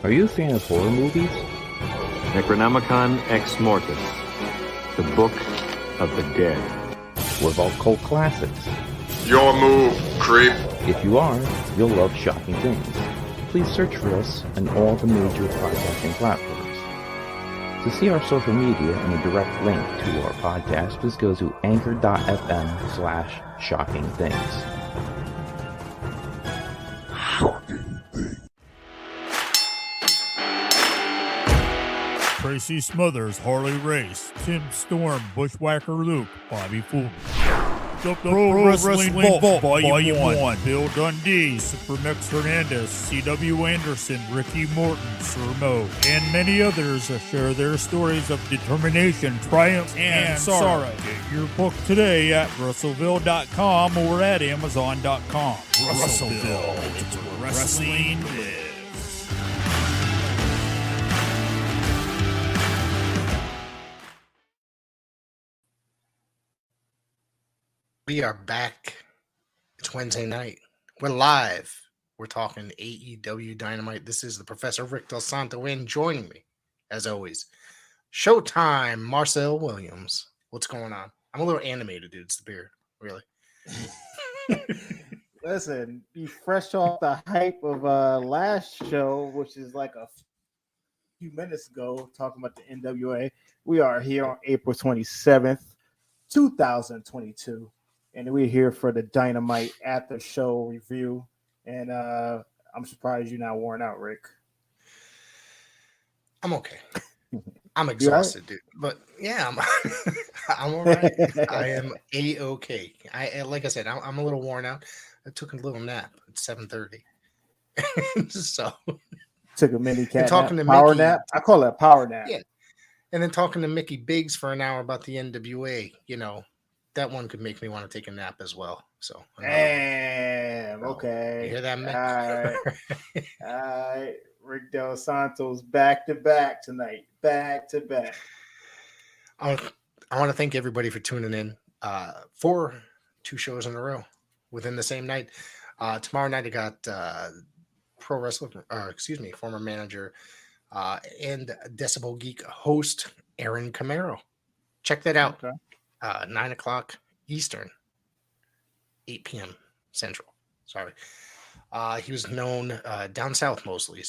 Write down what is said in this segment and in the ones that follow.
Are you a fan of horror movies? Necronomicon Ex Mortis, the Book of the Dead. What about cult classics? Your move, creep. If you are, you'll love Shocking Things. Please search for us on all the major podcasting platforms. To see our social media and a direct link to our podcast, please go to anchor.fm/shockingthings. Tracy Smothers, Harley Race, Tim Storm, Bushwhacker Luke, Bobby Fulton. The Pro Wrestling Vault, Volume 1, Bill Dundee, Supermax Hernandez, C.W. Anderson, Ricky Morton, Sir Mo, and many others share their stories of determination, triumph, and sorrow. Get your book today at Russellville.com or at Amazon.com. Russellville, it's where wrestling is. We are back. It's Wednesday night. We're live. We're talking AEW Dynamite. This is the Professor Rick Del Santo, and joining me, as always, Showtime, Marcel Williams. What's going on? I'm a little animated, dude. It's the beard, really. Listen, be fresh off the hype of last show, which is like a few minutes ago, talking about the NWA. We are here on April 27th, 2022. And we're here for the Dynamite After Show review. And I'm surprised you're not worn out, Rick. I'm okay. I'm exhausted, right? Dude. But yeah, I'm all right. I am A-okay. Like I said, I'm a little worn out. I took a little nap at 7:30. So took a mini cat talking nap. To power Mickey, nap? I call it a power nap. Yeah. And then talking to Mickey Biggs for an hour about the NWA, that one could make me want to take a nap as well. So, damn. Okay. You hear that, Mick? All right. Rick Del Santo's back to back tonight. Back to back. I want to thank everybody for tuning in for 2 shows in a row within the same night. Tomorrow night I got pro wrestler, former manager and Decibel Geek host Aaron Camaro. Check that out. Okay. 9 o'clock Eastern, 8 p.m. Central. Sorry. He was known down south mostly,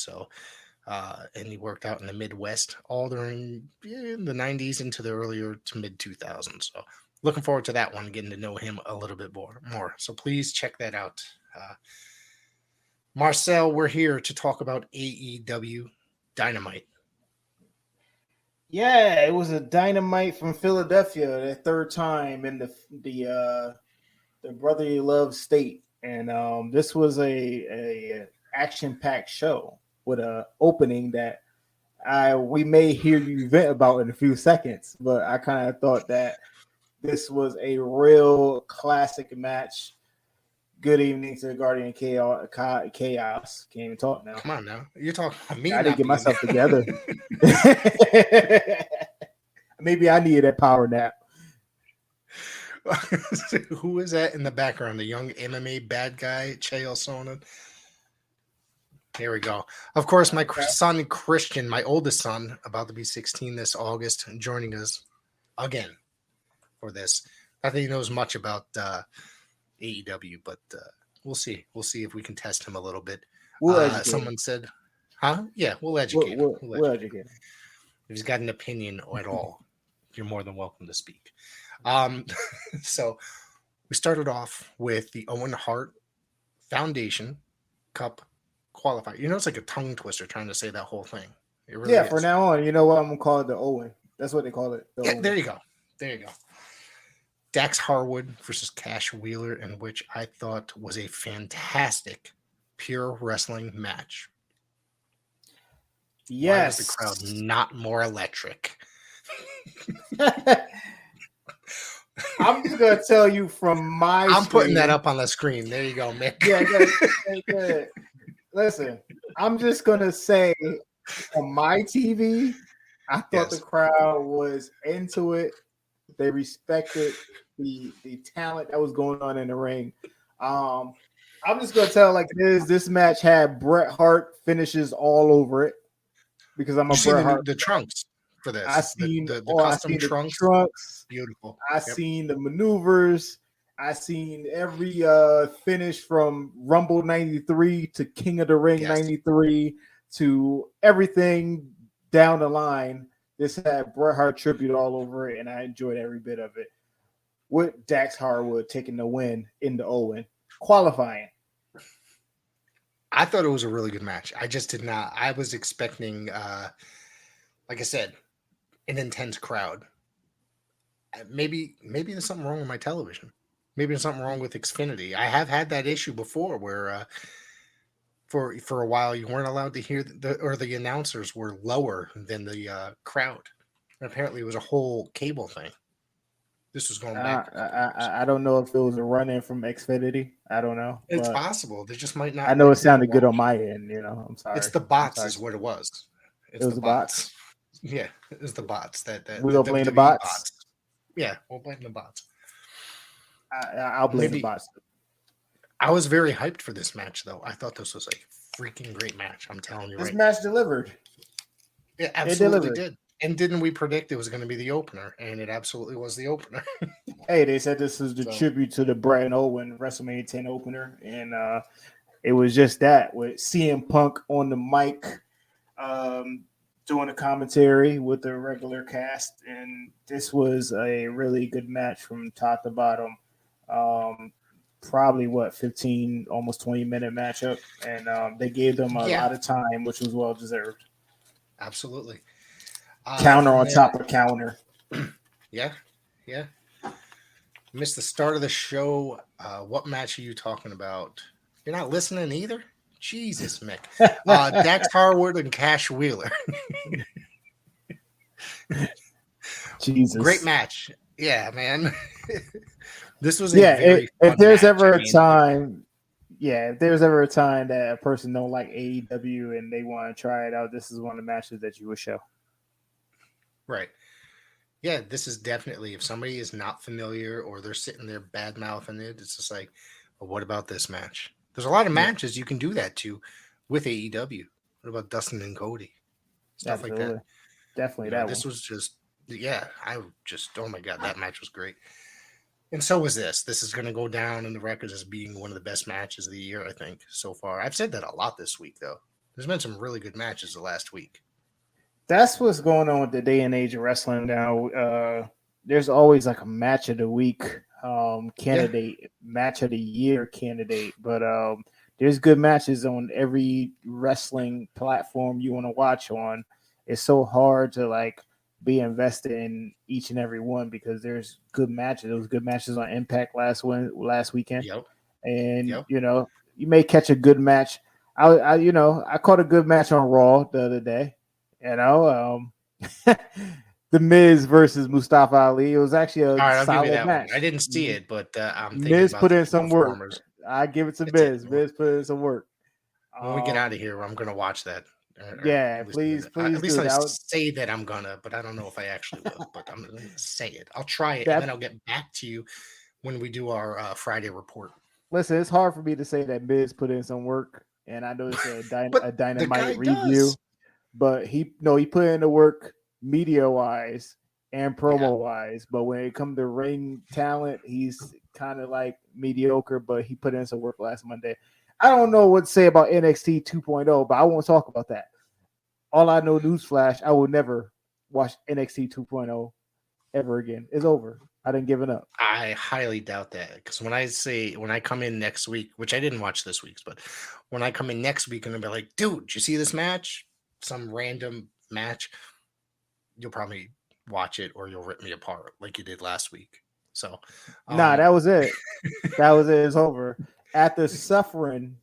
and he worked out in the Midwest all during the 90s into the earlier to mid 2000s. So looking forward to that one, getting to know him a little bit more. So please check that out. Marcel, we're here to talk about AEW Dynamite. Yeah, it was a Dynamite from Philadelphia, their third time in the brotherly love state, and this was a action-packed show with a opening that we may hear you vent about in a few seconds, but I kind of thought that this was a real classic match. Good evening to the Guardian Chaos. Can't even talk now. Come on now. You're talking about me. I didn't get myself together. Maybe I needed that power nap. Who is that in the background? The young MMA bad guy, Chael Sonnen. Here we go. Of course, my son Christian, my oldest son, about to be 16 this August, joining us again for this. Not that he knows much about AEW, but we'll see. We'll see if we can test him a little bit. Someone said, huh? Yeah, we'll educate him. We'll educate him. If he's got an opinion at all, you're more than welcome to speak. So we started off with the Owen Hart Foundation Cup qualifier. It's like a tongue twister trying to say that whole thing. It really is. From now on, you know what? I'm going to call it the Owen. That's what they call it. Yeah, there you go. Dax Harwood versus Cash Wheeler, in which I thought was a fantastic pure wrestling match. Yes. Why was the crowd not more electric? I'm just going to tell you from my I'm putting that up on the screen. There you go, Mick. Yeah, good. Listen, I'm just going to say on my TV, I thought the crowd was into it. They respected the talent that was going on in the ring. I'm just gonna tell like this match had Bret Hart finishes all over it. because I'm a You seen Bret Hart. the trunks for this? I seen the I custom seen the trunks. trunks. Beautiful. I seen the maneuvers. I seen every finish from Rumble 93 to King of the Ring 93 to everything down the line. This had Bret Hart tribute all over it, and I enjoyed every bit of it. With Dax Harwood taking the win in the Owen qualifying. I thought it was a really good match. I just did not. I was expecting, like I said, an intense crowd. Maybe there's something wrong with my television. Maybe there's something wrong with Xfinity. I have had that issue before where for a while you weren't allowed to hear the announcers were lower than the crowd. And apparently it was a whole cable thing. This was going back. I don't know if it was a run-in from Xfinity. I don't know. It's possible. They just might not. I know it sounded good on my end. I'm sorry. It's the bots is what it was. It was the bots. Yeah, it was the bots. That we gonna blame the bots. Yeah, we'll blame the bots. I'll blame the bots. I was very hyped for this match, though. I thought this was a freaking great match. I'm telling you, this match delivered. It absolutely did. And didn't we predict it was going to be the opener? And it absolutely was the opener. Hey, they said this is the tribute to the Bret and Owen WrestleMania 10 opener, and it was just that with CM Punk on the mic, doing a commentary with the regular cast, and this was a really good match from top to bottom. Probably 15, almost 20-minute matchup, and they gave them a lot of time, which was well deserved. Absolutely. Counter on top of counter. Yeah. Missed the start of the show. What match are you talking about? You're not listening either? Jesus, Mick. Dax Harwood and Cash Wheeler. Jesus. Great match. Yeah, man. This was if there's ever a time that a person don't like AEW and they want to try it out, this is one of the matches that you would show. Right. Yeah, this is definitely, if somebody is not familiar or they're sitting there bad mouthing it, it's just like, well, what about this match? There's a lot of matches you can do that to with AEW. What about Dustin and Cody? Stuff like that. Definitely that This one. was just, oh my God, that match was great. And so was this. This is going to go down in the records as being one of the best matches of the year, I think, so far. I've said that a lot this week, though. There's been some really good matches the last week. That's what's going on with the day and age of wrestling now. There's always like a match of the week candidate, match of the year candidate, but there's good matches on every wrestling platform you want to watch on. It's so hard to be invested in each and every one because there's good matches. There was good matches on Impact last weekend. Yep. And you may catch a good match. I caught a good match on Raw the other day. The Miz versus Mustafa Ali. It was actually a solid match. I didn't see it, but I'm thinking Miz about put in some work. I give it to Miz. Miz put in some work. When we get out of here, I'm going to watch that. Please. At least I say that I'm gonna, but I don't know if I actually will. But I'm gonna say it. I'll try it, and then I'll get back to you when we do our Friday report. Listen, it's hard for me to say that Miz put in some work, and I know it's a Dynamite review, but he put in the work media wise and promo wise. But when it comes to ring talent, he's kind of mediocre. But he put in some work last Monday. I don't know what to say about NXT 2.0, but I won't talk about that. All I know, newsflash, I will never watch NXT 2.0 ever again. It's over. I didn't give it up. I highly doubt that because when I come in next week, which I didn't watch this week's, but when I come in next week and I'll be like, dude, did you see this match? Some random match. You'll probably watch it or you'll rip me apart like you did last week. So, that was it. That was it. It's over. After suffering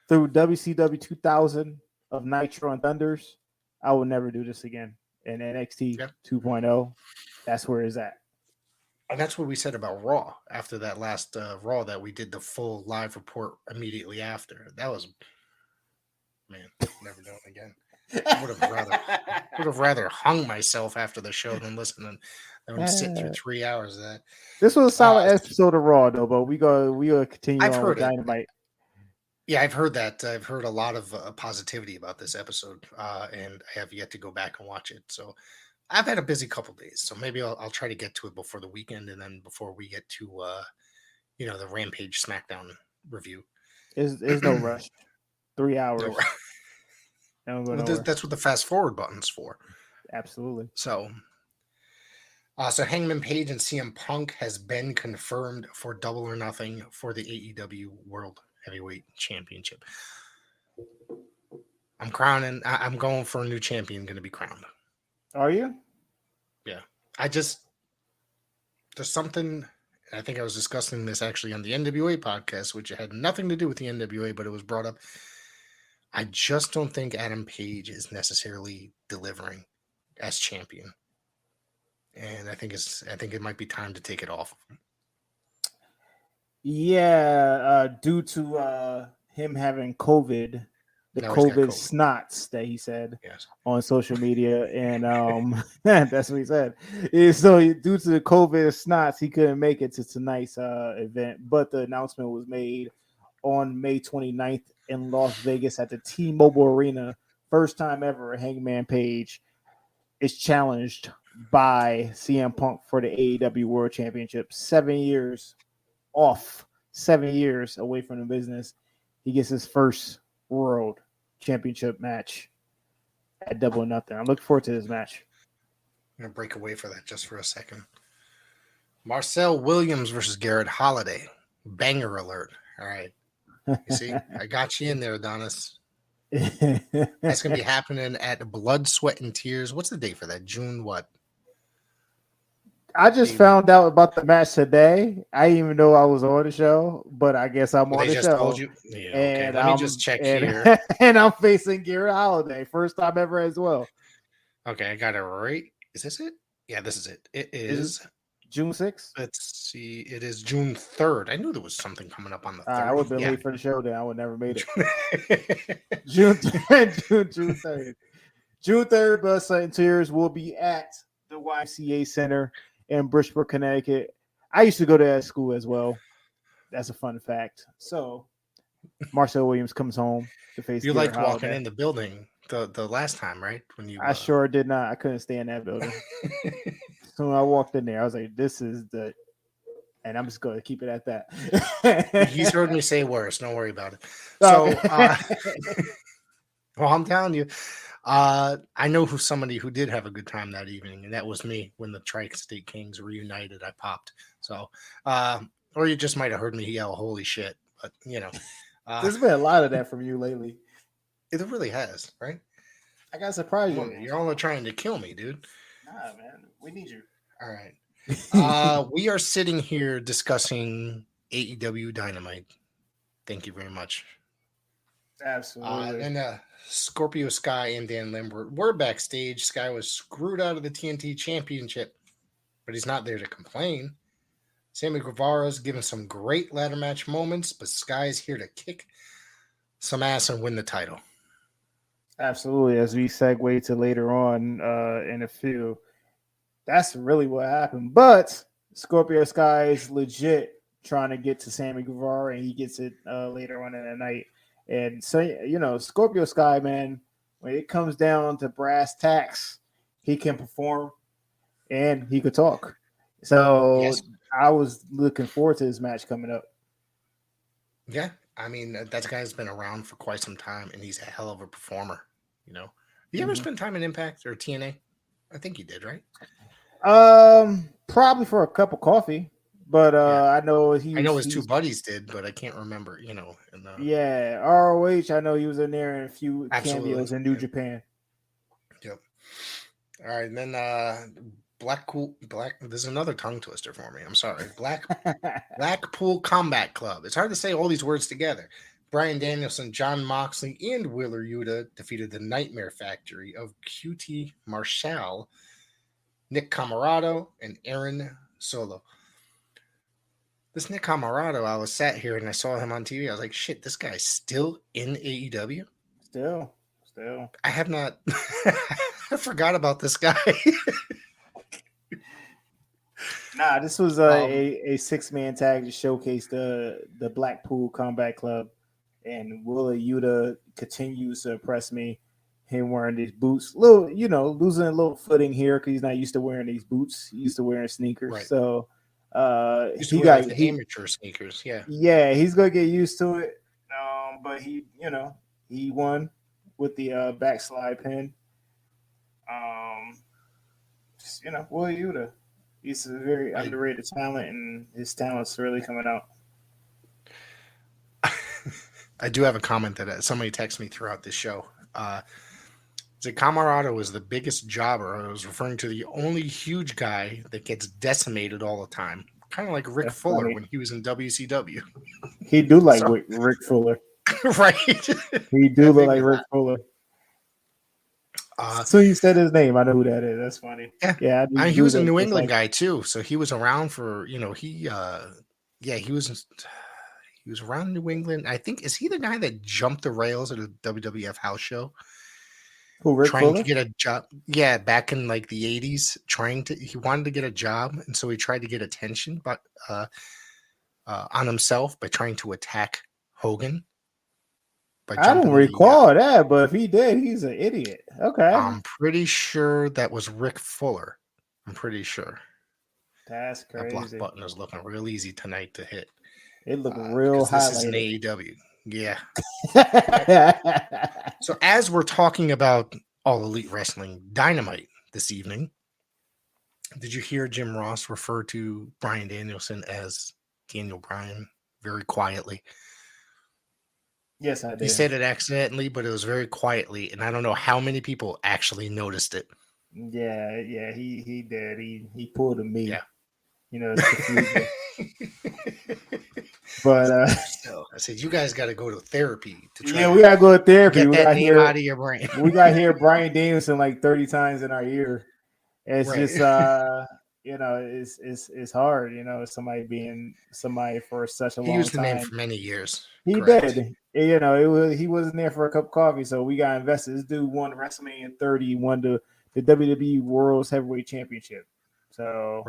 through WCW 2000 of Nitro and Thunders, I will never do this again. And NXT 2.0, that's where it's at. And that's what we said about Raw after that last Raw that we did the full live report immediately after. That was, never doing it again. I would have rather hung myself after the show than listen and sit through 3 hours of that. This was a solid episode of Raw, though. But we go continue on with Dynamite. Yeah, I've heard that. I've heard a lot of positivity about this episode, and I have yet to go back and watch it. So I've had a busy couple days, so maybe I'll try to get to it before the weekend, and then before we get to the Rampage SmackDown review. There's no rush. 3 No, hours. Don't go well, nowhere. that's what the fast forward button's for. Absolutely. So, so Hangman Page and CM Punk has been confirmed for Double or Nothing for the AEW World Heavyweight Championship. I'm going for a new champion going to be crowned. Are you? Yeah. There's something, I think I was discussing this actually on the NWA podcast, which had nothing to do with the NWA, but it was brought up. I just don't think Adam Page is necessarily delivering as champion. And I think it might be time to take it off of him. Yeah, due to him having COVID, the COVID snots that he said on social media, and that's what he said. So due to the COVID snots, he couldn't make it to tonight's event, but the announcement was made on May 29th in Las Vegas at the T-Mobile Arena. First time ever Hangman Page is challenged by CM Punk for the AEW World Championship. 7 years off, 7 years away from the business. He gets his first World Championship match at Double or Nothing. I'm looking forward to this match. I'm going to break away for that just for a second. Marcel Williams versus Garrett Holiday. Banger alert. All right. You see, I got you in there, Adonis. That's going to be happening at Blood, Sweat, and Tears. What's the date for that? June what? I just found out about the match today. I didn't even know I was on the show, but I guess I'm on the show. They just told you? Yeah, okay. And let me just check here. And I'm facing Garrett Holiday. First time ever as well. Okay, I got it right. Is this it? Yeah, this is it. It is June 6th? Let's see. It is June 3rd. I knew there was something coming up on the 3rd. I would have been late for the show then. I would never made it. June 3rd. June 3rd, Blood, Sweat, and Tears will be at the YMCA Center in Bridgeport, Connecticut. I used to go to that school as well. That's a fun fact. So, Marcel Williams comes home to face. You liked walking in the building the last time, right? When you, I sure did not. I couldn't stay in that building. So when I walked in there, I was like, "This is the," and I'm just going to keep it at that. He's heard me say worse. Don't worry about it. So, well, I'm telling you. I know somebody who did have a good time that evening, and that was me when the Tri-State Kings reunited. I popped. So, or you just might have heard me yell, "Holy shit!" But there's been a lot of that from you lately. It really has, right? I got surprised you. You're all trying to kill me, dude. Nah, man, we need you. All right. We are sitting here discussing AEW Dynamite. Thank you very much. Absolutely. And Scorpio Sky and Dan Lambert were backstage. Sky was screwed out of the TNT Championship, but he's not there to complain. Sammy Guevara's given some great ladder match moments, but Sky's here to kick some ass and win the title. Absolutely. As we segue to later on in a few, that's really what happened. But Scorpio Sky is legit trying to get to Sammy Guevara, and he gets it later on in the night. And so, Scorpio Sky, man, when it comes down to brass tacks, he can perform and he could talk. So yes. I was looking forward to this match coming up. Yeah. I mean, that guy's been around for quite some time, and he's a hell of a performer. Did you ever spend time in Impact or TNA? I think you did, right? Probably for a cup of coffee. But I know his two buddies did, but I can't remember, Yeah, ROH, I know he was in there in a few cameos in New Japan. Yep. All right, and then this is another tongue twister for me. I'm sorry. Blackpool Combat Club. It's hard to say all these words together. Bryan Danielson, Jon Moxley, and Wheeler Yuta defeated the Nightmare Factory of QT Marshall, Nick Comoroto, and Aaron Solo. This Nick Comoroto, I was sat here and I saw him on TV. I was like, shit, this guy's still in AEW? Still. I have not. I forgot about this guy. Nah, this was a 6-man tag to showcase the Blackpool Combat Club. and Willa Yuta continues to impress me. Him wearing these boots, losing a little footing here because he's not used to wearing these boots. He's used to wearing sneakers. Right. So Used to wear like the amateur sneakers. Yeah, he's gonna get used to it. But he won with the backslide pin. Will Yuta. He's a very underrated talent, and his talent's really coming out. I do have a comment that somebody texted me throughout this show. The Camarado is the biggest jobber. I was referring to the only huge guy that gets decimated all the time. Kind of like Rick Fuller when he was in WCW. He do like Rick Fuller. Right. He do look like Rick Fuller. So you said his name. I know who that is. That's funny. Yeah. He was a New England guy too. So he was around for, he was around New England. I think, is he the guy that jumped the rails at a WWF house show? Who, Rick trying Fuller? To get a job. Yeah, back in like the 80s, he wanted to get a job. And so he tried to get attention on himself by trying to attack Hogan. I don't recall that, but if he did, he's an idiot. Okay. I'm pretty sure that was Rick Fuller. I'm pretty sure. That's crazy. That block button is looking real easy tonight to hit. It looked real high. This is an AEW. Yeah. So as we're talking about All Elite Wrestling Dynamite this evening, did you hear Jim Ross refer to Bryan Danielson as Daniel Bryan very quietly? Yes, I did. He said it accidentally, but it was very quietly, and I don't know how many people actually noticed it. Yeah, he did. He pulled a me. Yeah. It's confusing. But I said, you guys got to go to therapy to try. Yeah, we got to go to therapy. Get that name out of your brain. We got to hear Bryan Danielson like 30 times in our ear. It's just it's hard, somebody being somebody for such a long time. He used the name for many years. He did. He wasn't there for a cup of coffee, so we got invested. This dude won WrestleMania 30, won the WWE World's Heavyweight Championship. So,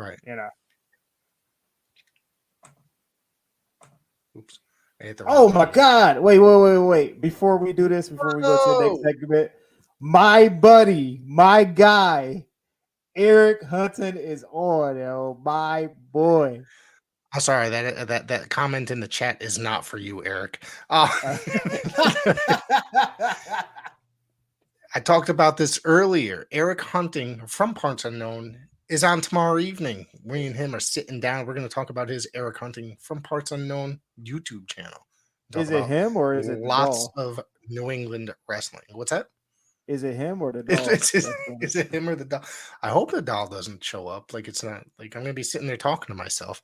Oops. Oh my God. Wait. Before we do this, before we go to the next segment, my buddy, my guy, Eric Hutton is on, my boy. I'm sorry, that comment in the chat is not for you, Eric. I talked about this earlier. Eric Hunting from Parts Unknown is on tomorrow evening. We and him are sitting down. We're going to talk about his Eric Hunting from Parts Unknown YouTube channel. Is it him or is it lots of New England wrestling? What's that? Is it him or the doll? Is it him or the doll? I hope the doll doesn't show up. Like, it's not like I'm going to be sitting there talking to myself.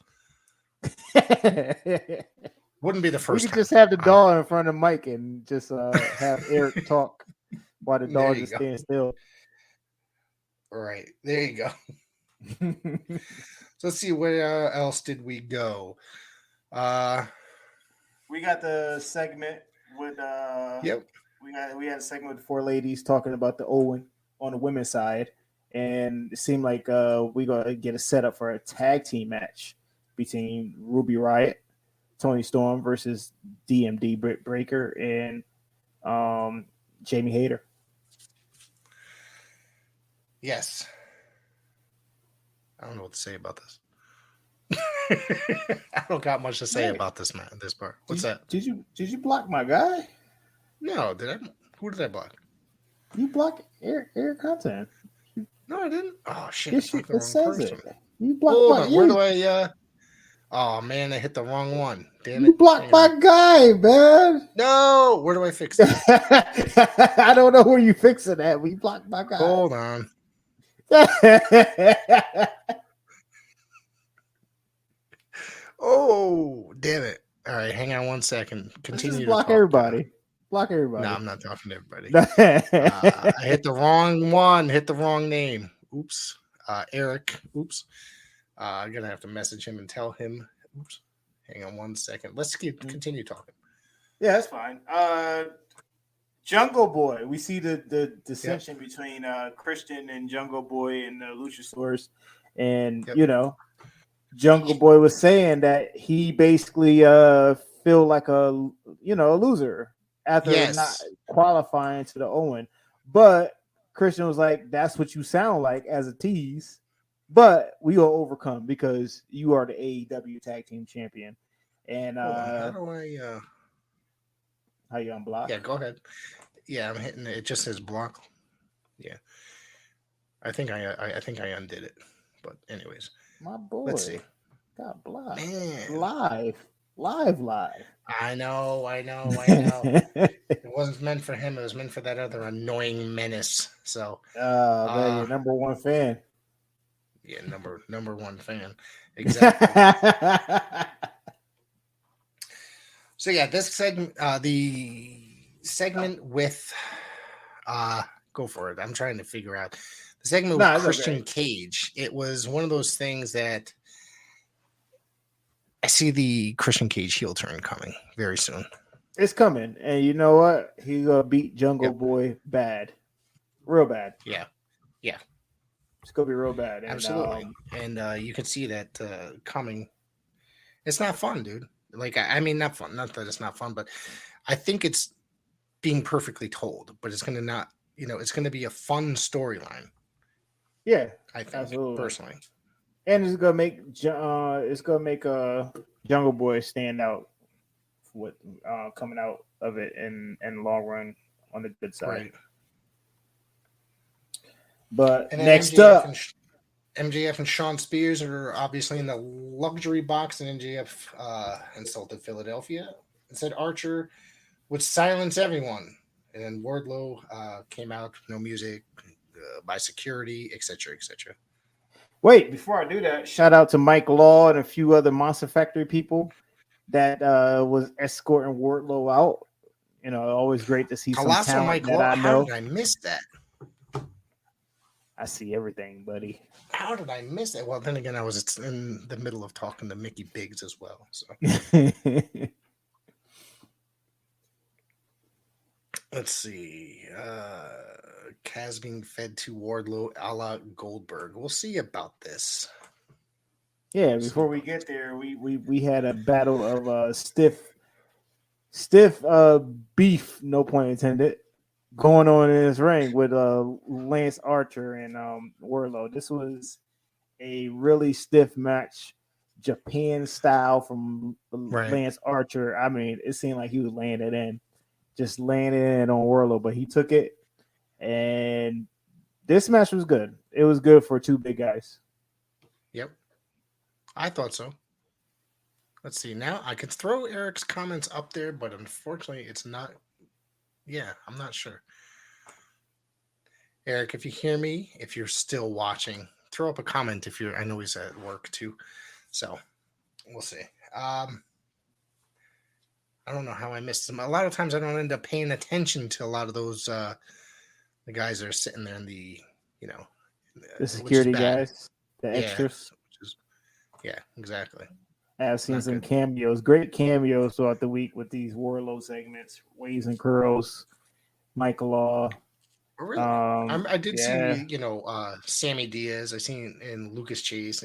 Wouldn't be the first. We could just have the doll in front of the mic and just have Eric talk while the doll just stands still. All right, there you go. So let's see, where else did we go? We got the segment with Yep. We had a segment with 4 ladies talking about the Owen on the women's side, and it seemed like we gonna get a setup for a tag team match between Ruby Riott, Toni Storm versus DMD Britt Baker and Jamie Hayter. Yes. I don't know what to say about this. I don't got much to say about this part. What's that? Did you block my guy? No, did I? Who did I block? You blocked Eric Hutton. No, I didn't. Oh shit! It says it. You blocked where do I? Oh man, I hit the wrong one. Damn it! You blocked my guy, man. No, where do I fix that? I don't know where you fixing that. We blocked my guy. Hold on. Oh, damn it. All right, hang on one second. Continue to block everybody. Block everybody. No, I'm not talking to everybody. I hit the wrong one. Hit the wrong name. Oops. Eric. Oops. I'm going to have to message him and tell him. Oops. Hang on one second. Let's continue talking. Yeah, that's fine. Jungle Boy. We see the dissension between Christian and Jungle Boy and the Luchasaurus. And, Jungle Boy was saying that he basically feel like a loser after Yes. not qualifying to the Owen. But Christian was like, "That's what you sound like as a tease, but we will overcome because you are the AEW Tag Team Champion." And Hold on, how do I? how you unblock? Yeah, go ahead. Yeah, I'm hitting it. It just says block. Yeah, I think I undid it. But anyways, My boy, let's see. got blocked. Man, Live. I know. It wasn't meant for him. It was meant for that other annoying menace. So, man, your number one fan. yeah, number one fan. Exactly. So yeah, this segment, the segment with, go for it. I'm trying to figure out the segment with Christian Cage. It was one of those things that I see the Christian Cage heel turn coming very soon. It's coming, and you know what? He's gonna beat Jungle Boy bad, real bad. Yeah. It's gonna be real bad. And, absolutely, and you can see that coming. It's not fun, dude. Like, I mean, not fun. Not that it's not fun, but I think it's being perfectly told. But it's gonna not, it's gonna be a fun storyline. Yeah, I think absolutely. Personally, and it's gonna make Jungle Boy stand out with coming out of it in the long run on the good side. Right. But and next MJF up, MJF and Sean Spears are obviously in the luxury box, and MJF insulted Philadelphia and said Archer would silence everyone. And then Wardlow came out, no music, by security, etc., etc. Wait, before I do that, shout out to Mike Law and a few other Monster Factory people that was escorting Wardlow out. Always great to see some talent Mike that Law. I know. How did I miss that? I see everything, buddy. How did I miss it? Well, then again, I was in the middle of talking to Mickey Biggs as well. So let's see. Kaz being fed to Wardlow a la Goldberg. We'll see about this. Yeah, before we get there, we had a battle of stiff beef, no pun intended, going on in this ring with Lance Archer and Wardlow. This was a really stiff match, Japan style from Lance Archer. I mean, it seemed like he was laying it in on Wardlow, but he took it. And this match was good. It was good for two big guys. Yep. I thought so. Let's see. Now I could throw Eric's comments up there, but unfortunately it's not. Yeah, I'm not sure. Eric, if you hear me, if you're still watching, throw up a comment if you're. I know he's at work too. So we'll see. I don't know how I missed him. A lot of times I don't end up paying attention to a lot of those the guys that are sitting there in the, the security guys, the extras. Yeah, exactly. I've seen some cameos, great cameos throughout the week with these Wardlow segments, Waves and Curls, Michael Law. Oh, really? I did see, Sammy Diaz. I seen in Lucas Chase,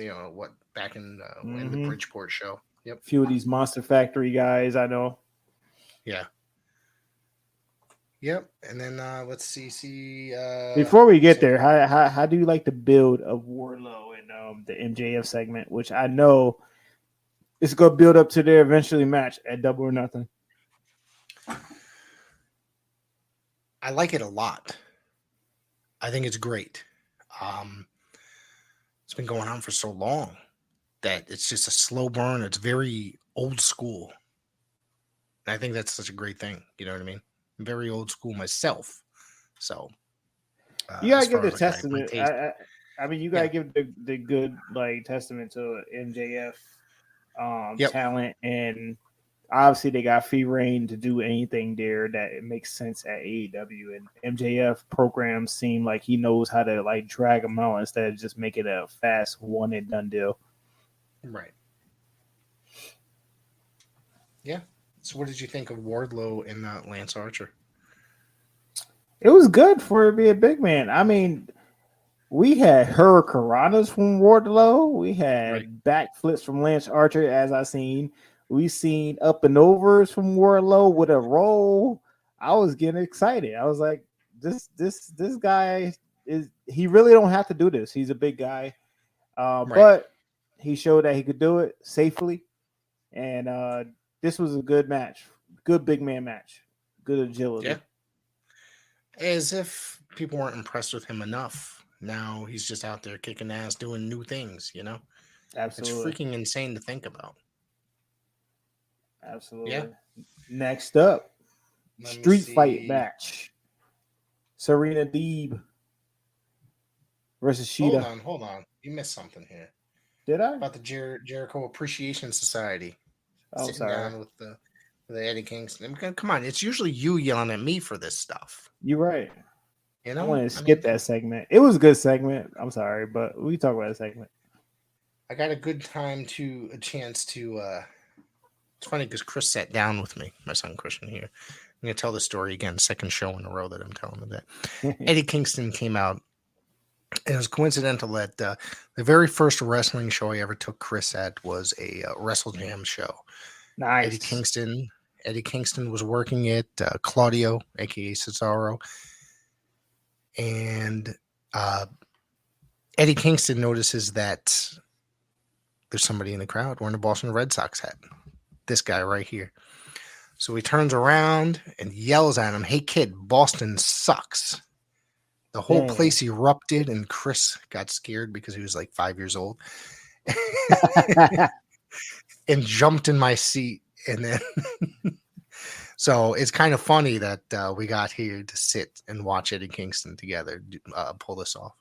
back in the Bridgeport show. Yep. A few of these Monster Factory guys, I know. Yeah. Yep. And then let's see. Before we get there, how do you like the build of Wardlow and the MJF segment, which I know it's going to build up to their eventually match at Double or Nothing? I like it a lot. I think it's great. It's been going on for so long that it's just a slow burn. It's very old school. And I think that's such a great thing. You know what I mean? I'm very old school myself. So you gotta give the testament. I mean, you gotta give the good testament to MJF talent, and obviously they got free reign to do anything there that it makes sense at AEW. And MJF programs seem like he knows how to drag them out instead of just make it a fast one and done deal. Right. Yeah. So what did you think of Wardlow and Lance Archer? It was good for to be a big man. I mean, we had hurricanranas from Wardlow. We had backflips from Lance Archer, as I seen. We seen up and overs from Wardlow with a roll. I was getting excited. I was like, this guy he really don't have to do this. He's a big guy, but he showed that he could do it safely, and this was a good match, good big man match, good agility. Yeah. As if people weren't impressed with him enough. Now he's just out there kicking ass, doing new things. You know, Absolutely, it's freaking insane to think about. absolutely. Yeah. Next up, Let me street fight see. match: Serena Deeb versus Sheeta. Hold on. You missed something here Did I? about the Jericho Appreciation Society. Oh, Sitting sorry. down with the Eddie Kingston. Come on, it's usually you yelling at me for this stuff. You're right. You know, I want to skip that segment. It was a good segment. I'm sorry, but we talk about that segment. I got a chance to. It's funny because Chris sat down with me, my son Christian here. I'm going to tell the story again, second show in a row that I'm telling him that. Eddie Kingston came out. And it was coincidental that the very first wrestling show I ever took Chris at was a Wrestle Jam show. Nice. Eddie Kingston was working it. Claudio, aka Cesaro, and Eddie Kingston notices that there's somebody in the crowd wearing a Boston Red Sox hat. This guy right here. So he turns around and yells at him, "Hey kid, Boston sucks." The whole place erupted, and Chris got scared because he was like 5 years old and jumped in my seat. And then, so it's kind of funny that we got here to sit and watch Eddie Kingston together pull this off.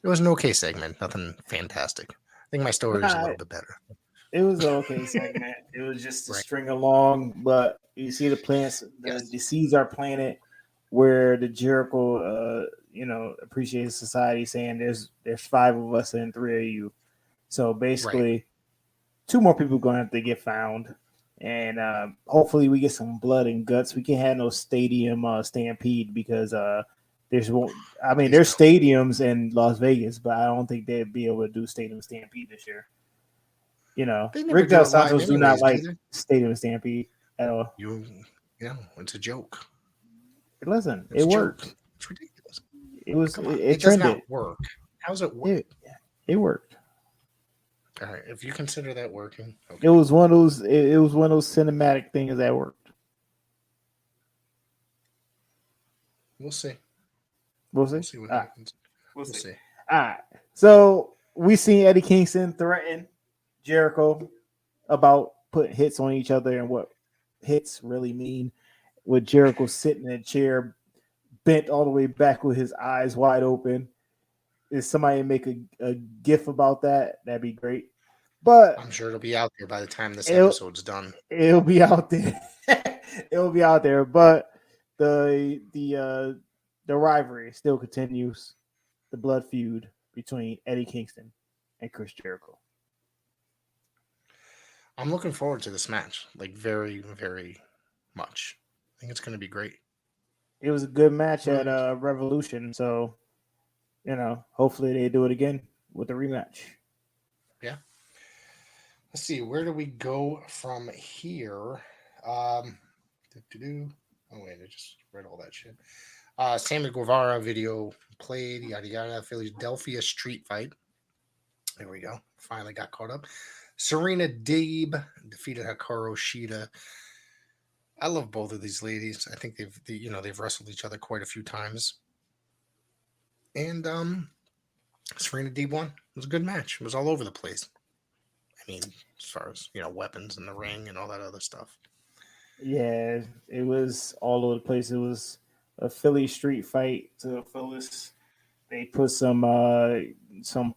It was an okay segment, nothing fantastic. I think my story was a little bit better. It was an okay segment. It was just to string along, but you see the plants, the seeds are planted where the Jericho, Appreciation Society saying there's 5 of us and 3 of you. So basically, 2 more people going to have to get found, and hopefully we get some blood and guts. We can't have no stadium stampede because there's stadiums in Las Vegas, but I don't think they'd be able to do stadium stampede this year. You know, Rick Del Santos do not like stadium stampede at all. It's a joke. Listen, it worked. It's ridiculous. It does trended. not work. How's it work? It worked. All right, if you consider that working, okay. It was one of those. It was one of those cinematic things that worked. We'll see. We'll see. We'll see what happens. We'll see. All right. So we seen Eddie Kingston threaten Jericho about putting hits on each other and what hits really mean. With Jericho sitting in a chair, bent all the way back with his eyes wide open. If somebody make a gif about that, that'd be great. But I'm sure it'll be out there by the time this episode's done. It'll be out there. It'll be out there. But the rivalry still continues. The blood feud between Eddie Kingston and Chris Jericho. I'm looking forward to this match, like very, very much. I think it's going to be great. It was a good match at Revolution, so hopefully they do it again with a rematch. Yeah. Let's see, where do we go from here? Oh wait, I just read all that shit. Sammy Guevara video played, yada yada. Philadelphia street fight. There we go. Finally got caught up. Serena Deeb defeated Hikaru Shida. I love both of these ladies. I think they've wrestled each other quite a few times. And Serena Deeb won. It was a good match. It was all over the place. I mean, as far as weapons in the ring and all that other stuff. Yeah, it was all over the place. It was a Philly street fight to the fullest. They put some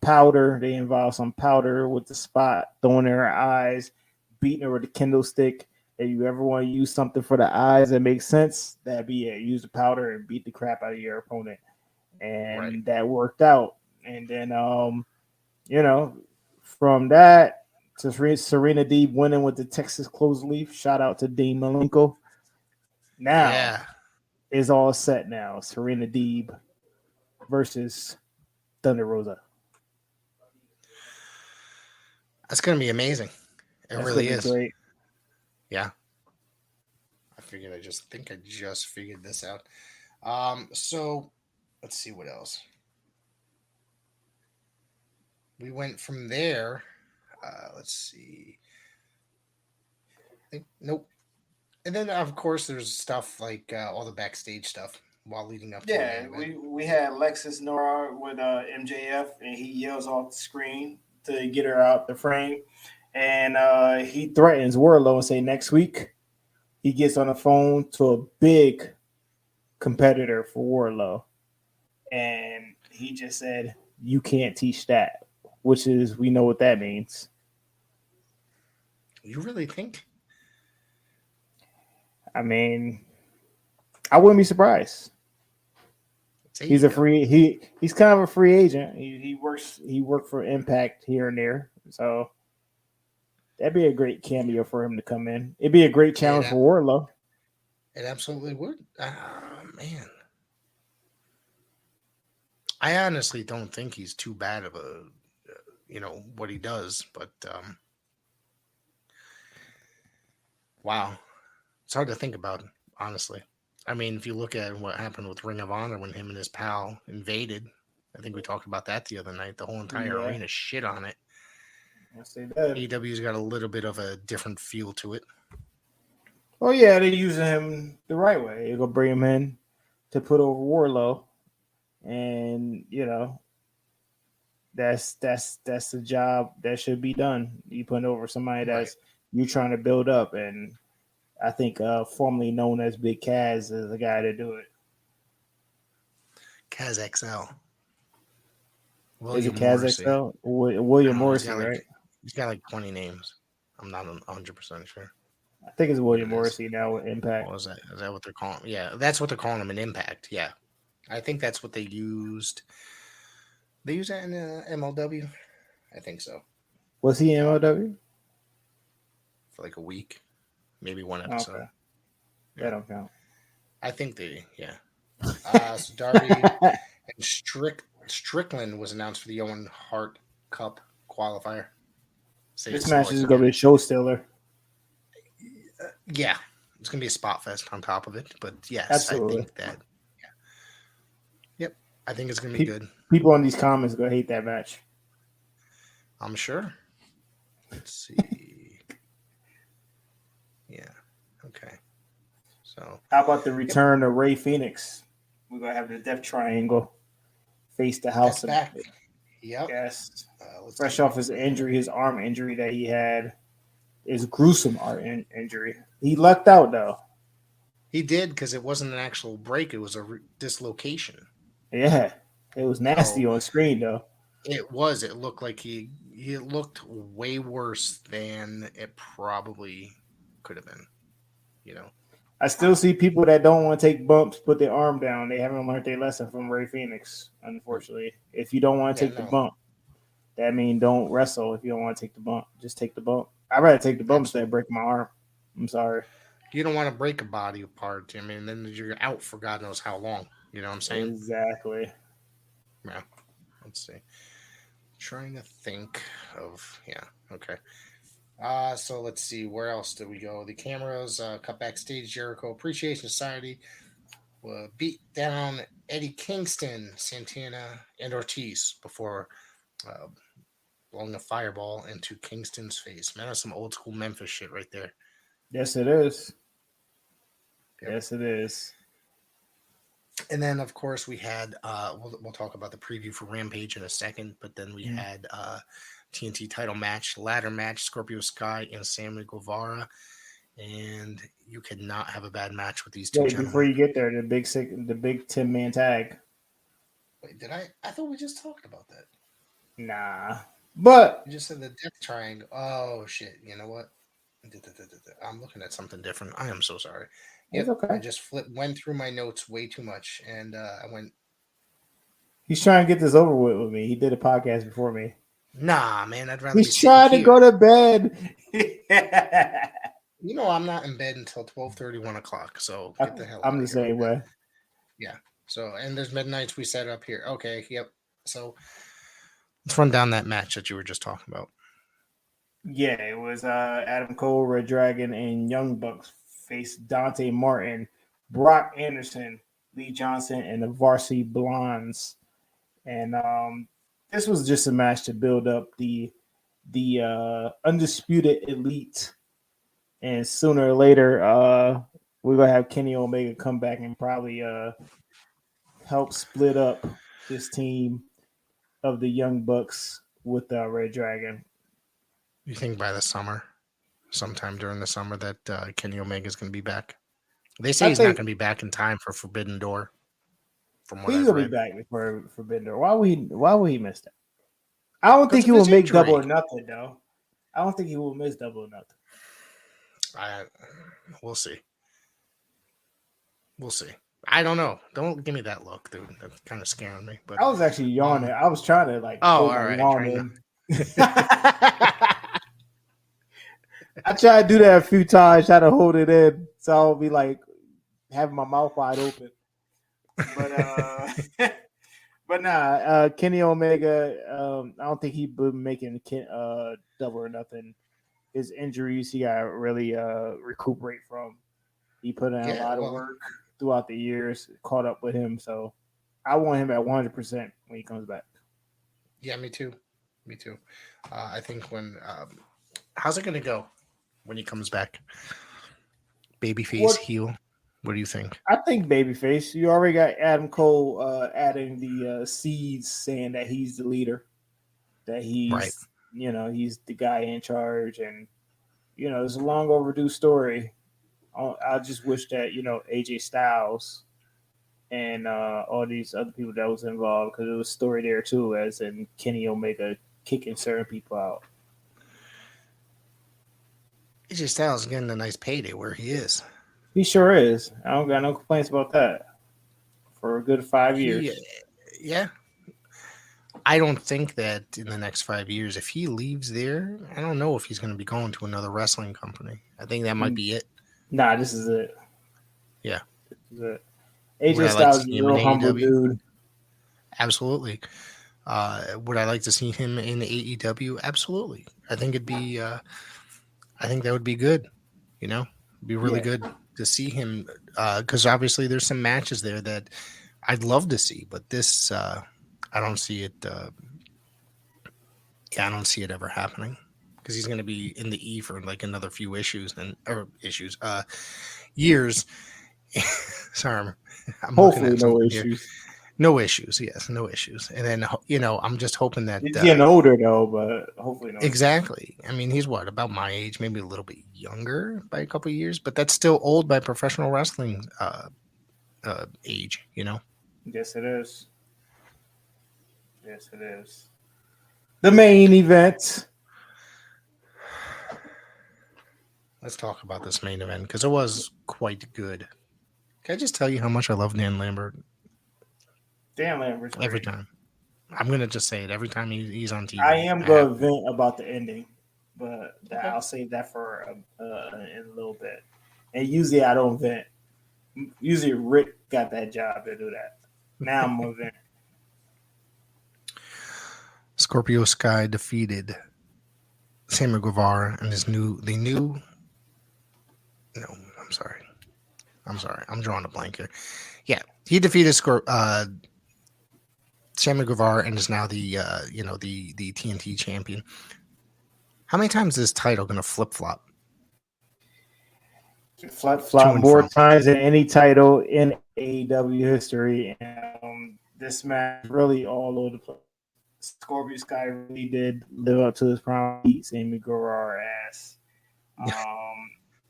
powder. They involved some powder with the spot, throwing in her eyes, beating her with a kendo stick. If you ever want to use something for the eyes that makes sense, that'd be it. Use the powder and beat the crap out of your opponent. And that worked out. And then, from that to Serena Deeb winning with the Texas clothesleaf. Shout out to Dean Malenko. Now is all set now. Serena Deeb versus Thunder Rosa. That's going to be amazing. It really is. Great. Yeah. I think I just figured this out. So let's see what else. We went from there. Let's see. Nope. And then of course there's stuff like all the backstage stuff while leading up to the Yeah, main event. we had Lexus Nora with MJF, and he yells off the screen to get her out the frame, and he threatens Wardlow and say next week he gets on the phone to a big competitor for Wardlow, and he just said, "You can't teach that," which is we know what that means. You really think? I mean, I wouldn't be surprised. He's a he's kind of a free agent. He worked for Impact here and there. So that'd be a great cameo for him to come in. It'd be a great challenge for Wardlow. It absolutely would. Man. I honestly don't think he's too bad of a what he does, but wow. It's hard to think about, honestly. I mean, if you look at what happened with Ring of Honor when him and his pal invaded, I think we talked about that the other night. The whole entire arena shit on it. Yes, they did. AEW's got a little bit of a different feel to it. Oh yeah, they're using him the right way. They're gonna bring him in to put over Wardlow, and that's the job that should be done. You put over somebody that's you're trying to build up, and I think formerly known as Big Kaz is the guy to do it. Kaz XL. Is it Kaz XL? William Morrissey, right? He's got like 20 names. I'm not 100% sure. I think it's William Morrissey now with Impact. What was that? Is that what they're calling? Yeah, that's what they're calling him in Impact. Yeah, I think that's what they used. They use that in MLW. I think so. Was he in MLW? For like a week, maybe one episode. Okay. That don't count. I think so Darby and Strickland was announced for the Owen Hart Cup qualifier. This match is going to be a show stealer. Yeah, it's going to be a spot fest on top of it. But yes, absolutely. I think that. Yeah. Yep, I think it's going to be good. People in these comments are going to hate that match. I'm sure. Let's see. Yeah. Okay. So, how about the return of Rey Fenix? We're going to have the Death Triangle face the House of back. Yep. Yes. Fresh off his injury, his arm injury that he had, his gruesome arm injury. He lucked out, though. He did, because it wasn't an actual break. It was a dislocation. Yeah. It was nasty on screen, though. It was. It looked like he looked way worse than it probably could have been. I still see people that don't want to take bumps put their arm down. They haven't learned their lesson from Rey Fenix, unfortunately. If you don't want to take the bump, that means don't wrestle. If you don't want to take the bump, just take the bump. I'd rather take the bumps than break my arm. I'm sorry. You don't want to break a body apart. I mean, then you're out for God knows how long. You know what I'm saying? Exactly. Yeah. Let's see. Trying to think of, okay. So let's see, where else did we go? The cameras cut backstage. Jericho Appreciation Society beat down Eddie Kingston, Santana, and Ortiz before blowing a fireball into Kingston's face. Man, that's some old school Memphis shit right there. Yes, it is. Yep. Yes, it is. And then, of course, we had we'll talk about the preview for Rampage in a second, but then we had TNT title match, ladder match, Scorpio Sky and Sammy Guevara, and you could not have a bad match with these two gentlemen. Before you get there, the big 10-man tag. Wait, did I thought we just talked about that. Nah, but you just said the Death Triangle. Oh shit! You know what? I'm looking at something different. I am so sorry. It's okay. I just went through my notes way too much, and I went. He's trying to get this over with me. He did a podcast before me. Nah, man, I'd rather. He's trying to go to bed. I'm not in bed until 12:30, 1 o'clock. So get the hell. I'm the same way. Yeah. So, and there's midnights we set up here. Okay. Yep. So let's run down that match that you were just talking about. Yeah, it was Adam Cole, Red Dragon, and Young Bucks faced Dante Martin, Brock Anderson, Lee Johnson, and the Varsity Blondes. And this was just a match to build up the undisputed elite. And sooner or later, we're gonna have Kenny Omega come back and probably help split up this team of the Young Bucks with Red Dragon. You think by the summer, sometime during the summer, that Kenny Omega is going to be back? They say he's not going to be back in time for Forbidden Door. From what He's I've gonna read. be back before Forbidden Door. Why would he miss that? I don't think he will make Double or Nothing though. I don't think he will miss Double or Nothing. We'll see. We'll see. I don't know. Don't give me that look, dude. That's kind of scaring me. But I was actually yawning. I was trying to like. Oh, all right. I tried to do that a few times, try to hold it in, so I'll be like having my mouth wide open. But Kenny Omega. I don't think he'd be making Double or Nothing. His injuries, he got to really recuperate from. He put in a lot of work throughout the years, caught up with him. So I want him at 100% when he comes back. Yeah, me too. I think how's it going to go when he comes back? Babyface, heel. What do you think? I think babyface. You already got Adam Cole adding the seeds, saying that he's the leader, that he's he's the guy in charge, and it's a long overdue story. I just wish that AJ Styles and all these other people that was involved, because there was a story there too, as in Kenny Omega kicking certain people out. AJ Styles is getting a nice payday where he is. He sure is. I don't got no complaints about that. For a good 5 years. Yeah. I don't think that in the next 5 years, if he leaves there, I don't know if he's going to be going to another wrestling company. I think that might be it. Nah, this is it. Yeah. This is it. AJ Styles is a real humble dude. Absolutely. Would I like to see him in AEW? Absolutely. I think it'd be. I think that would be good. It'd be really good to see him, because obviously there's some matches there that I'd love to see, but this I don't see it. I don't see it ever happening, because he's going to be in the E for like another few years. Sorry, I'm hopefully no issues. Here. No issues, yes, no issues. And then I'm just hoping that he's getting older though, but hopefully no. Exactly. Issues. I mean, he's about my age, maybe a little bit younger by a couple of years, but that's still old by professional wrestling age. Yes, it is. Yes, it is. The main event. Let's talk about this main event, because it was quite good. Can I just tell you how much I love Dan Lambert? Dan Lambert. Every time. I'm going to just say it every time he's on TV. I am going to vent about the ending, but I'll save that for in a little bit. And usually I don't vent. Usually Rick got that job to do that. Now I'm going to vent. Scorpio Sky defeated Sammy Guevara and I'm sorry. I'm drawing a blank here. Yeah, he defeated Sammy Guevara and is now the TNT champion. How many times is this title going to flip-flop? Flip-flop more times than any title in AEW history. And this match really all over the place. Scorpio Sky really did live up to his promise, beat Sammy Guevara ass.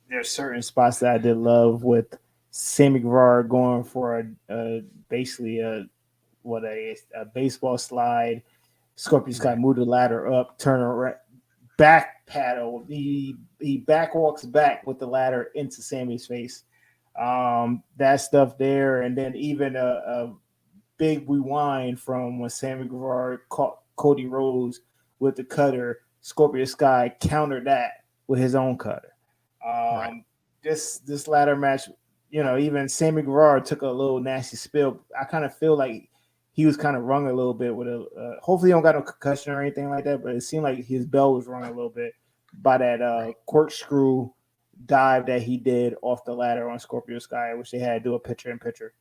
There's certain spots that I did love with Sammy Guevara going for basically a baseball slide. Scorpio Sky moved the ladder up, turn around, back paddle. He back walks back with the ladder into Sammy's face. That stuff there, and then even a big rewind from when Sammy Guevara caught Cody Rhodes with the cutter. Scorpio Sky countered that with his own cutter. This ladder match, even Sammy Guevara took a little nasty spill. I kind of feel like he was kind of rung a little bit with hopefully he don't got no concussion or anything like that, but it seemed like his bell was rung a little bit. by that corkscrew dive that he did off the ladder on Scorpio Sky, which they had to do a picture-in-picture.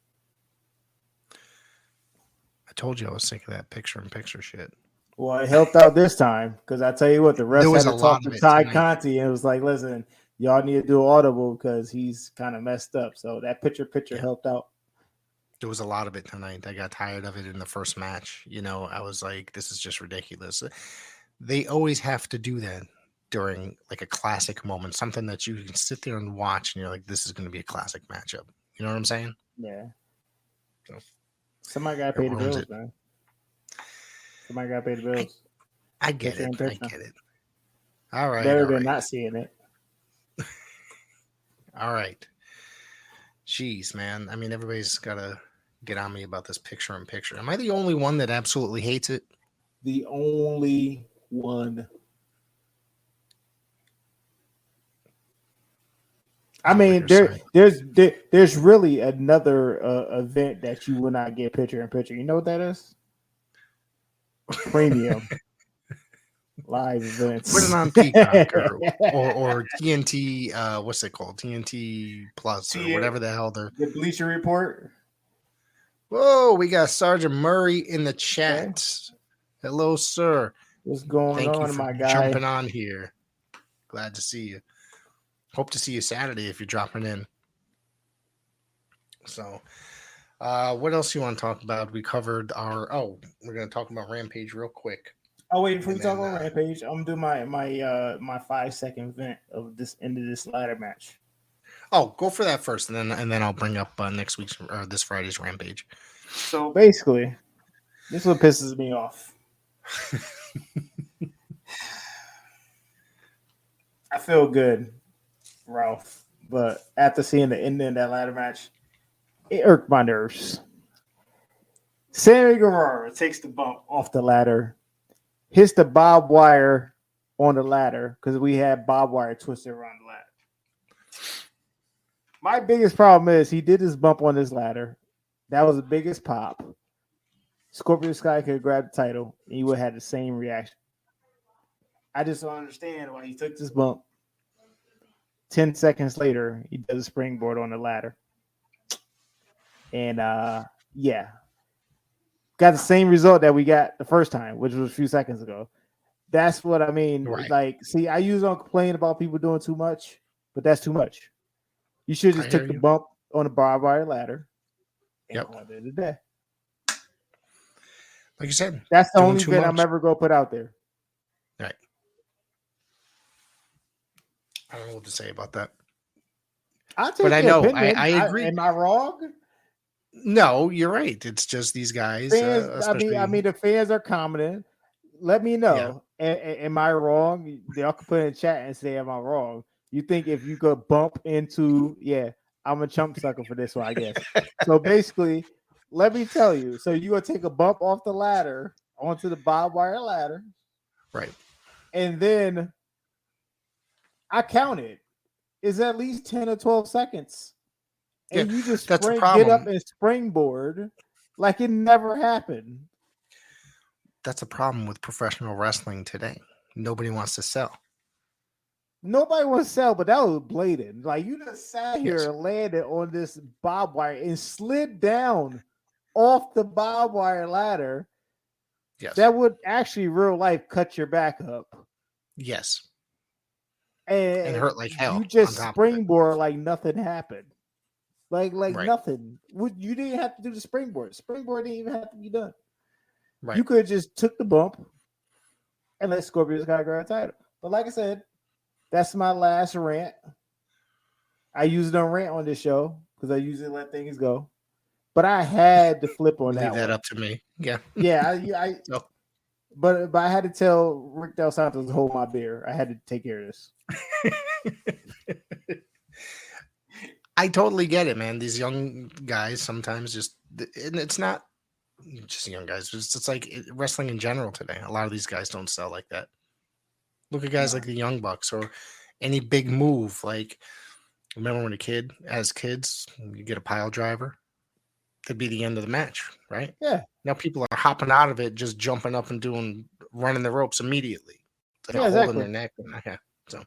I told you I was sick of that picture-in-picture shit. Well, it helped out this time because I tell you what, the rest had to talk to Ty Conti and it was like, listen, y'all need to do an audible because he's kind of messed up. So that picture helped out. There was a lot of it tonight. I got tired of it in the first match. You know, I was like, this is just ridiculous. They always have to do that during like a classic moment, something that you can sit there and watch and you're like, this is going to be a classic matchup. You know what I'm saying? Yeah. So, somebody got to pay the bills, man. Somebody got to pay the bills. I get it. I get it. All right. Better than not seeing it. All right. Jeez, man. I mean, everybody's got to get on me about this picture-in-picture. Am I the only one that absolutely hates it? The only one. I mean, there's really another event that you will not get picture-in-picture. You know what that is? Premium live events. Put it on Peacock or TNT. What's it called? TNT Plus or whatever the hell they're. The Bleacher Report. Whoa, we got Sergeant Murray in the chat. Okay. Hello, sir. What's going on, my guy? Jumping on here. Glad to see you. Hope to see you Saturday if you're dropping in. So. What else you want to talk about? We covered we're going to talk about Rampage real quick. Oh, wait, before we talk about Rampage, I'm going to do my 5-second vent of this end of this ladder match. Oh, go for that first, and then I'll bring up next week's or this Friday's Rampage. So basically, this is what pisses me off. I feel good, Ralph, but after seeing the ending of that ladder match, it irked my nerves. Sammy Guevara takes the bump off the ladder, hits the barbed wire on the ladder because we had barbed wire twisted around the ladder. My biggest problem is he did his bump on this ladder. That was the biggest pop. Scorpio Sky could have grabbed the title and he would have had the same reaction. I just don't understand why he took this bump. 10 seconds later, he does a springboard on the ladder. And got the same result that we got the first time, which was a few seconds ago. That's what I mean. Right. Like, see, I usually don't complain about people doing too much, but that's too much. You should just took the bump on the barbed wire ladder. And called it a day. Like you said, that's the only thing I'm ever going to put out there. Right. I don't know what to say about that. But I know I agree. Am I wrong? No, you're right. It's just these guys. Fans, I mean, the fans are commenting. Let me know. Yeah. Am I wrong? Y'all can put in the chat and say, "Am I wrong?" You think if you could bump into, I'm a chump sucker for this one, I guess. So basically, let me tell you. So you gonna take a bump off the ladder onto the barbed wire ladder, right? And then I counted. It's at least 10 or 12 seconds. And you just get up and springboard like it never happened. That's a problem with professional wrestling today. Nobody wants to sell. Nobody wants to sell, but that was blatant. Like, you just sat here and landed on this barbed wire and slid down off the barbed wire ladder. Yes. That would actually real life cut your back up. Yes. And hurt like hell. You just springboard like nothing happened. Like nothing. You didn't have to do the springboard. Springboard didn't even have to be done. Right. You could have just took the bump and let Scorpio Sky grab a title. But like I said, that's my last rant. I usually don't rant on this show because I usually let things go. But I had to flip on that. Leave that up to me. Yeah. Yeah. No. But I had to tell Rick Del Santos to hold my beer. I had to take care of this. I totally get it, man. These young guys sometimes and it's not just young guys. It's like wrestling in general today. A lot of these guys don't sell like that. Look at guys like the Young Bucks or any big move. Like, remember when as kids, you get a pile driver? That'd be the end of the match, right? Yeah. Now people are hopping out of it, just jumping up and running the ropes immediately. Holding their neck. So I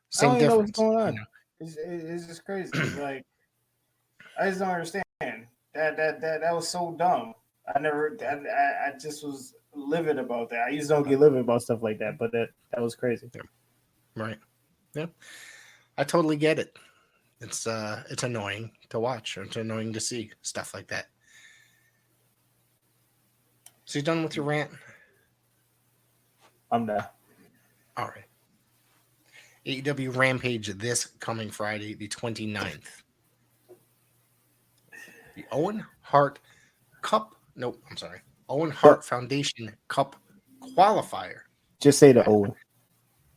same don't even know what's difference. going on. You know? It's just crazy. It's like I just don't understand. That was so dumb. I just was livid about that. I used to don't get livid about stuff like that, but that was crazy. Right. Yeah. I totally get it. It's annoying to watch, or it's annoying to see stuff like that. So you done with your rant? I'm done. All right. AEW Rampage this coming Friday, the 29th. The Owen Hart Cup. Nope, I'm sorry. Owen Hart Foundation Cup qualifier. Just say the Owen.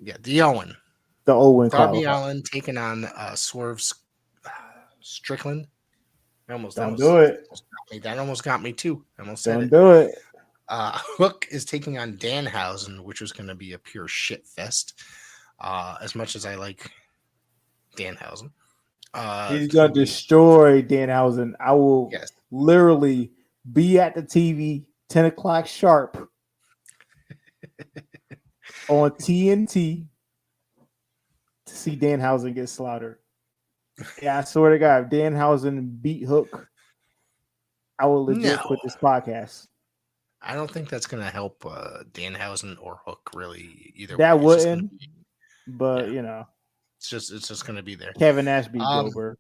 Yeah, the Owen. The Owen Darby qualifier. Allin taking on Swerve Strickland. Don't do it. That almost got me too. I almost said Don't it. do it. Hook is taking on Danhausen, which was going to be a pure shit fest. As much as I like Danhausen. He's going to destroy Danhausen. I will literally be at the TV 10 o'clock sharp on TNT to see Danhausen get slaughtered. Yeah, I swear to God, if Danhausen beat Hook, I will legit quit this podcast. I don't think that's going to help Danhausen or Hook really either. That wouldn't, but you know, it's just going to be there. Kevin Nash beat Goldberg.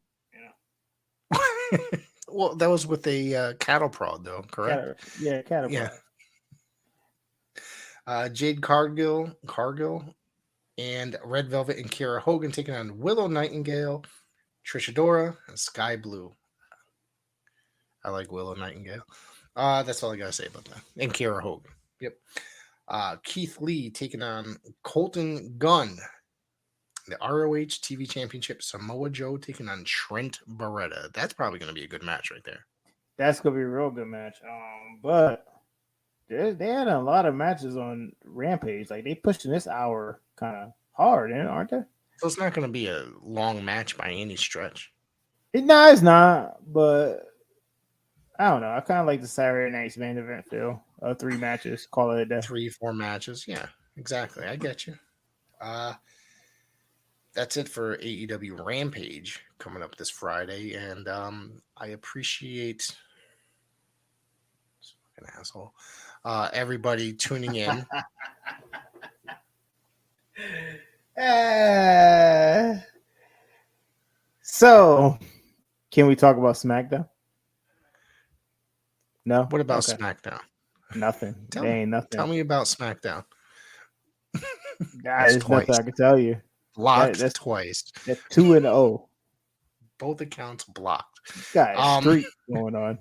Well, that was with a cattle prod, though, correct? Cattle prod. Jade Cargill, and Red Velvet and Kiera Hogan taking on Willow Nightingale, Trish Adora, and Sky Blue. I like Willow Nightingale. That's all I gotta say about that. And Kiera Hogan. Yep. Keith Lee taking on Colton Gunn. The ROH TV Championship. Samoa Joe taking on Trent Beretta. That's probably going to be a good match right there. That's going to be a real good match. But they had a lot of matches on Rampage. Like, they pushing this hour kind of hard, aren't they? So it's not going to be a long match by any stretch. No, it's not. But I don't know. I kind of like the Saturday night's main event feel. 3 matches. Call it a day. 3-4 matches. Yeah, exactly. I get you. That's it for AEW Rampage coming up this Friday, and I appreciate an asshole everybody tuning in. So, can we talk about SmackDown? No. What about SmackDown? Nothing. Ain't nothing. Tell me about SmackDown. There's nothing I can tell you. Blocked twice. That's 2-0. Both accounts blocked. Got a streak going on.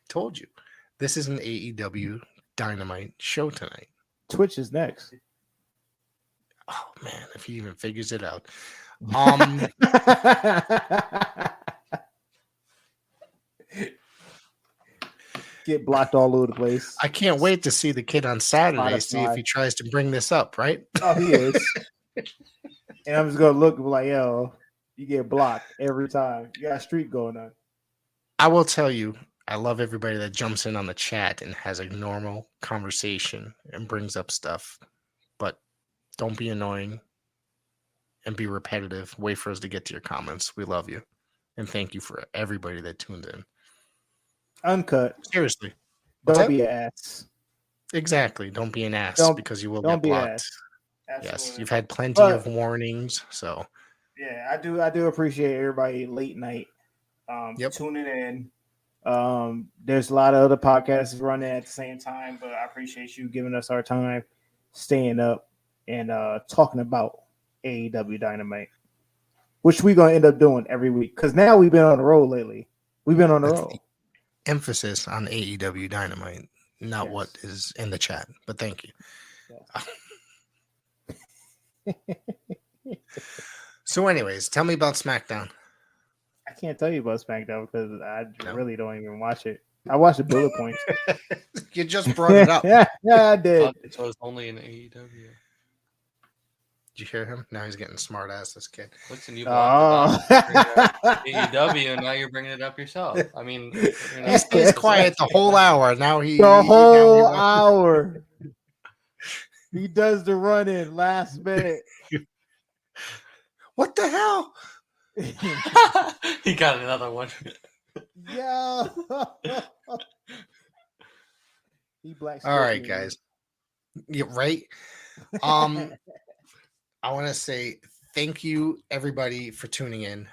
Told you. This is an AEW Dynamite show tonight. Twitch is next. Oh, man, if he even figures it out. Get blocked all over the place. I can't wait to see the kid on Saturday, see if he tries to bring this up, right? Oh, he is. And I'm just going to look and be like, yo, you get blocked every time. You got a streak going on. I will tell you, I love everybody that jumps in on the chat and has a normal conversation and brings up stuff. But don't be annoying and be repetitive. Wait for us to get to your comments. We love you. And thank you for everybody that tuned in. Uncut. Seriously. Don't be an ass. Exactly. Don't be an ass because you will get blocked. Yes, you've had plenty of warnings. So yeah, I do appreciate everybody late night tuning in. There's a lot of other podcasts running at the same time, but I appreciate you giving us our time, staying up and talking about AEW Dynamite, which we're gonna end up doing every week because now we've been on the road lately. We've been on the road. Emphasis on AEW Dynamite, not what is in the chat, but thank you. So anyways, tell me about SmackDown. I can't tell you about SmackDown because I really don't even watch it. I watch the bullet points. You just brought it up. Yeah, I did. So it's only in AEW. Did you hear him? Now he's getting smart ass, this kid. Listen, you blocked AEW, and now you're bringing it up yourself. I mean, he stays quiet the whole hour. Now the whole hour. He does the run in last minute. What the hell? He got another one. Yeah. He black. All right, Scorpion. guys. Yeah, right. I want to say thank you, everybody, for tuning in.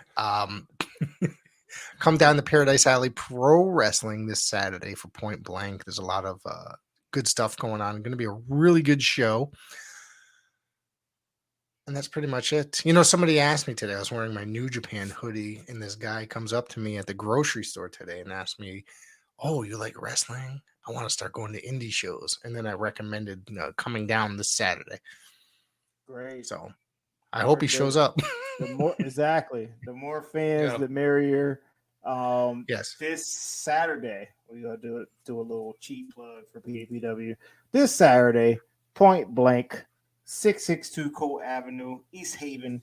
Come down to Paradise Alley Pro Wrestling this Saturday for Point Blank. There's a lot of good stuff going on. Going to be a really good show. And that's pretty much it. You know, somebody asked me today, I was wearing my New Japan hoodie, and this guy comes up to me at the grocery store today and asked me, "Oh, you like wrestling? I want to start going to indie shows." And then I recommended coming down this Saturday. Great. So I hope he shows up. The more the more fans, the merrier. Yes. This Saturday, we're gonna do a little cheap plug for PAPW. This Saturday, Point Blank, 662 Cole Avenue, East Haven,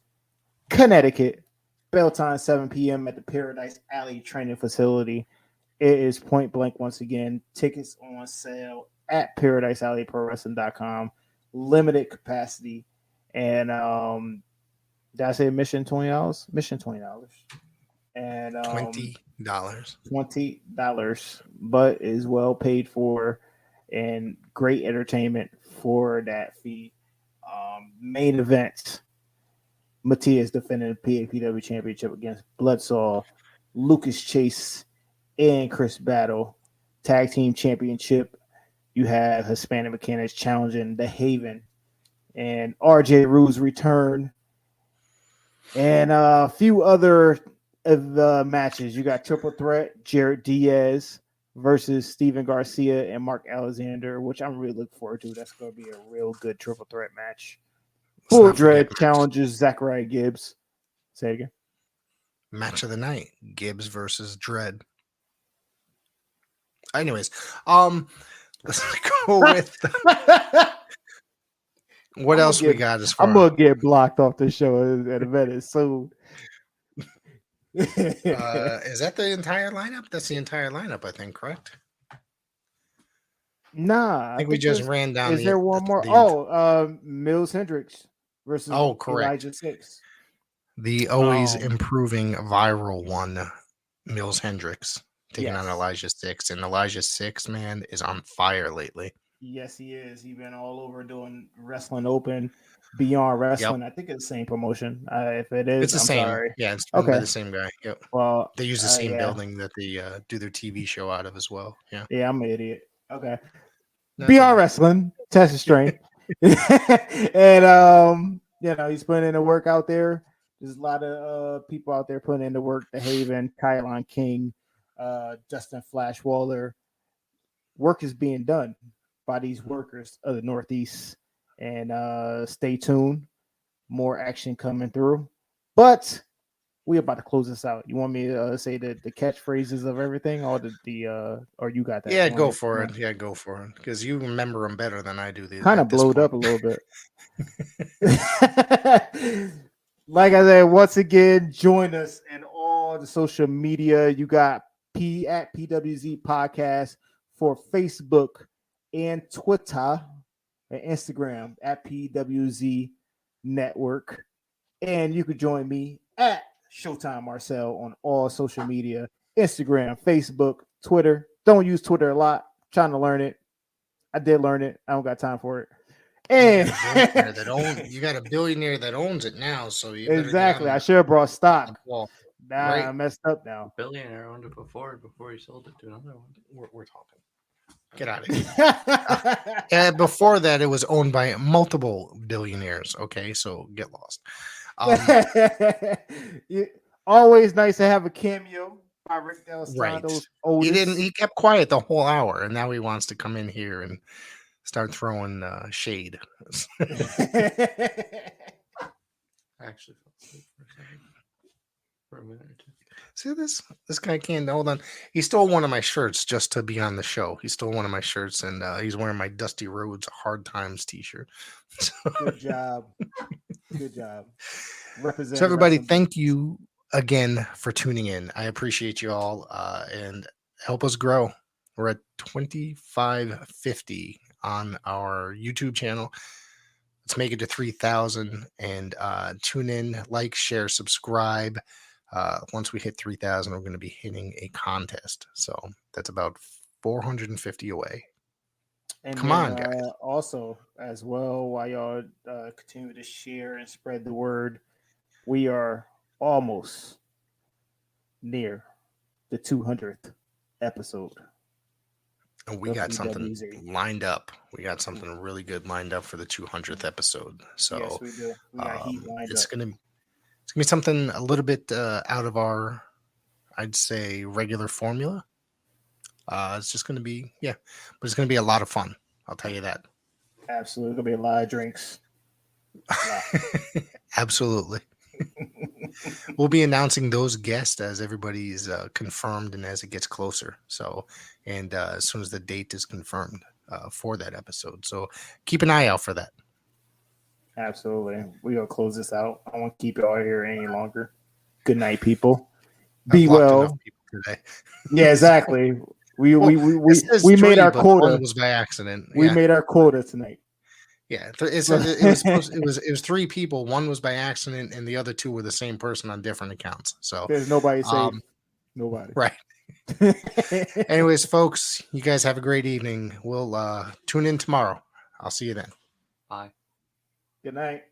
Connecticut. Bell time 7 p.m. at the Paradise Alley Training Facility. It is Point Blank once again. Tickets on sale at ParadiseAlleyProWrestling.com. Limited capacity. And did I say admission $20? Mission $20. And $20. $20, but is well paid for and great entertainment for that fee. Main event: Matias defending the PAPW championship against Bloodsaw, Lucas Chase, and Chris Battle. Tag team championship: you have Hispanic Mechanics challenging The Haven and RJ Rue's return, and a few other of the matches. You got triple threat: Jared Diaz versus Steven Garcia and Mark Alexander, which I'm really looking forward to. That's going to be a real good triple threat match. Full Dread challenges Zachariah Gibbs. Say it again. Match of the night: Gibbs versus Dread. Anyways, let's go with what else we got as far. I'm gonna get blocked off the show at a minute soon. Is that the entire lineup? That's the entire lineup, I think, correct? Nah, I think we just ran down. Is there one more? Mills Hendricks versus correct. Elijah Six. The always improving viral one, Mills Hendricks, taking on Elijah Six. And Elijah Six, man, is on fire lately. Yes, he is. He's been all over doing Wrestling Open, Beyond Wrestling. I think it's the same promotion. If it is, it's the same. Sorry. Yeah, it's by the same guy. Yep. Well, they use the same building that they do their TV show out of as well. Yeah. Yeah, I'm an idiot. Okay. Beyond Wrestling, test of strength, and he's putting in the work out there. There's a lot of people out there putting in the work. The Haven, Kylan King, Justin Flash Waller. Work is being done by these workers of the Northeast, and stay tuned. More action coming through, but we're about to close this out. You want me to say the catchphrases of everything, or or you got that? Yeah, go for it. Yeah, go for it, because you remember them better than I do. Kind of blowed up a little bit. Like I said, once again, join us in all the social media. You got at PWZ Podcast for Facebook and Twitter and Instagram at PWZ Network. And you could join me at Showtime Marcel on all social media, Instagram, Facebook, Twitter. Don't use Twitter a lot. Trying to learn it. I did learn it. I don't got time for it. And you got a billionaire that owns it now, so you exactly. I should have brought stock. Well, nah, I messed up now. Billionaire owned it before he sold it to another one. We're talking. Get out of here. And before that, it was owned by multiple billionaires. Okay, so get lost. Always nice to have a cameo by Rick Del Santo's oldest. He kept quiet the whole hour, and now he wants to come in here and start throwing shade. I actually felt sick for a second. For a minute or two. See this guy can't hold on. He stole one of my shirts just to be on the show. He stole one of my shirts, and he's wearing my Dusty Rhodes Hard Times t-shirt. Good job. Good job. So everybody, thank you again for tuning in. I appreciate you all, and help us grow. We're at 2550 on our YouTube channel. Let's make it to 3,000 and tune in, like, share, subscribe. Once we hit 3,000, we're going to be hitting a contest. So that's about 450 away. And Come then, on, guys. Also, as well, while y'all continue to share and spread the word, we are almost near the 200th episode. And we got something lined up. We got something really good lined up for the 200th episode. So yes, we do. We got heat lined it's up. gonna be something a little bit out of our, I'd say, regular formula. It's just gonna be, but it's gonna be a lot of fun. I'll tell you that. Absolutely, gonna be a lot of drinks. Absolutely. We'll be announcing those guests as everybody's confirmed and as it gets closer. So, and as soon as the date is confirmed for that episode. So keep an eye out for that. Absolutely. We're going to close this out. I won't keep y'all here any longer. Good night, people. Be well. Today. Yeah, exactly. We made our quota. One was by accident. We made our quota tonight. Yeah, it was 3 people. One was by accident, and the other 2 were the same person on different accounts. So there's nobody safe. Nobody. Right. Anyways, folks, you guys have a great evening. We'll tune in tomorrow. I'll see you then. Bye. Good night.